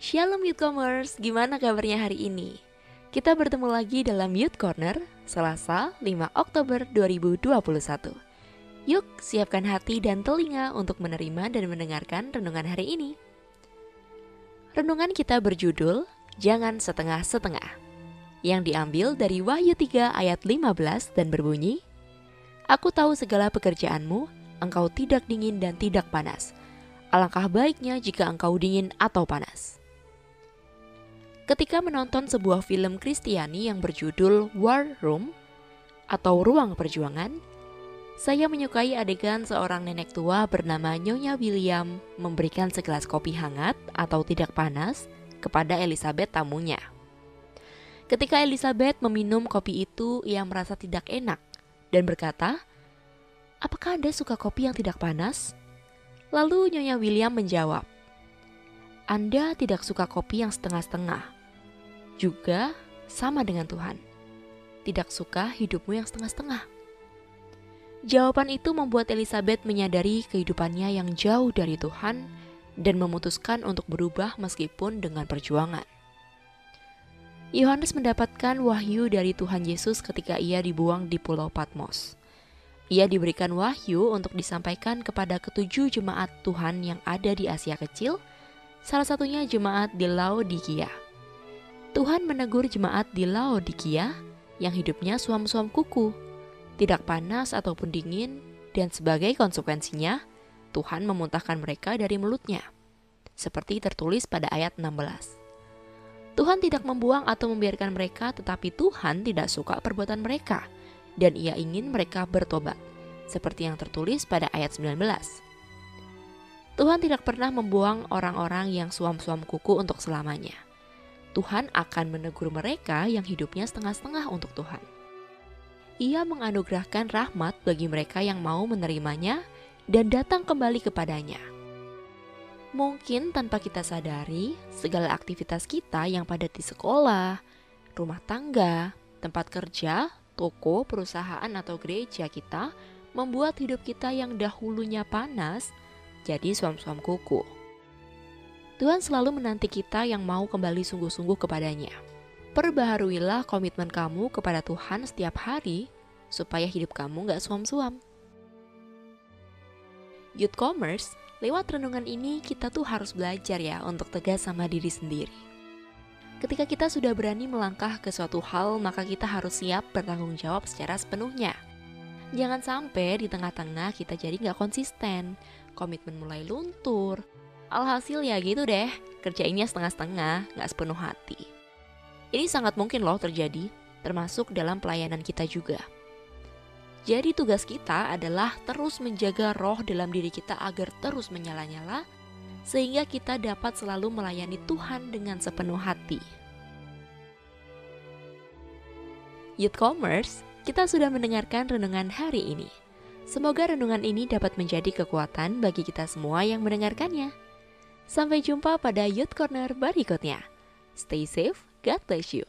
Shalom Youthcomers, gimana kabarnya hari ini? Kita bertemu lagi dalam Youth Corner, Selasa 5 Oktober 2021. Yuk, siapkan hati dan telinga untuk menerima dan mendengarkan renungan hari ini. Renungan kita berjudul, Jangan Setengah-Setengah, yang diambil dari Wahyu 3 ayat 15 dan berbunyi, Aku tahu segala pekerjaanmu, engkau tidak dingin dan tidak panas. Alangkah baiknya jika engkau dingin atau panas. Ketika menonton sebuah film Kristiani yang berjudul War Room atau Ruang Perjuangan, saya menyukai adegan seorang nenek tua bernama Nyonya William memberikan segelas kopi hangat atau tidak panas kepada Elizabeth tamunya. Ketika Elizabeth meminum kopi itu, ia merasa tidak enak dan berkata, "Apakah Anda suka kopi yang tidak panas?" Lalu Nyonya William menjawab, "Anda tidak suka kopi yang setengah-setengah. Juga sama dengan Tuhan, tidak suka hidupmu yang setengah-setengah." Jawaban itu membuat Elizabeth menyadari kehidupannya yang jauh dari Tuhan dan memutuskan untuk berubah meskipun dengan perjuangan. Yohanes mendapatkan wahyu dari Tuhan Yesus ketika ia dibuang di Pulau Patmos. Ia diberikan wahyu untuk disampaikan kepada ketujuh jemaat Tuhan yang ada di Asia Kecil, salah satunya jemaat di Laodikia. Tuhan menegur jemaat di Laodikia yang hidupnya suam-suam kuku, tidak panas ataupun dingin, dan sebagai konsekuensinya, Tuhan memuntahkan mereka dari mulutnya. Seperti tertulis pada ayat 16. Tuhan tidak membuang atau membiarkan mereka, tetapi Tuhan tidak suka perbuatan mereka, dan ia ingin mereka bertobat, seperti yang tertulis pada ayat 19. Tuhan tidak pernah membuang orang-orang yang suam-suam kuku untuk selamanya. Tuhan akan menegur mereka yang hidupnya setengah-setengah untuk Tuhan. Ia menganugerahkan rahmat bagi mereka yang mau menerimanya dan datang kembali kepadanya. Mungkin tanpa kita sadari, segala aktivitas kita yang padat di sekolah, rumah tangga, tempat kerja, toko, perusahaan atau gereja kita membuat hidup kita yang dahulunya panas jadi suam-suam kuku. Tuhan selalu menanti kita yang mau kembali sungguh-sungguh kepadanya. Perbaharuilah komitmen kamu kepada Tuhan setiap hari, supaya hidup kamu gak suam-suam. Youthcomers, lewat renungan ini kita tuh harus belajar ya untuk tegas sama diri sendiri. Ketika kita sudah berani melangkah ke suatu hal, maka kita harus siap bertanggung jawab secara sepenuhnya. Jangan sampai di tengah-tengah kita jadi gak konsisten, komitmen mulai luntur. Alhasil ya gitu deh, kerjainnya setengah-setengah, gak sepenuh hati. Ini sangat mungkin loh terjadi, termasuk dalam pelayanan kita juga. Jadi tugas kita adalah terus menjaga roh dalam diri kita agar terus menyala-nyala, sehingga kita dapat selalu melayani Tuhan dengan sepenuh hati. Youthcomers, kita sudah mendengarkan renungan hari ini. Semoga renungan ini dapat menjadi kekuatan bagi kita semua yang mendengarkannya. Sampai jumpa pada Youth Corner berikutnya. Stay safe, God bless you.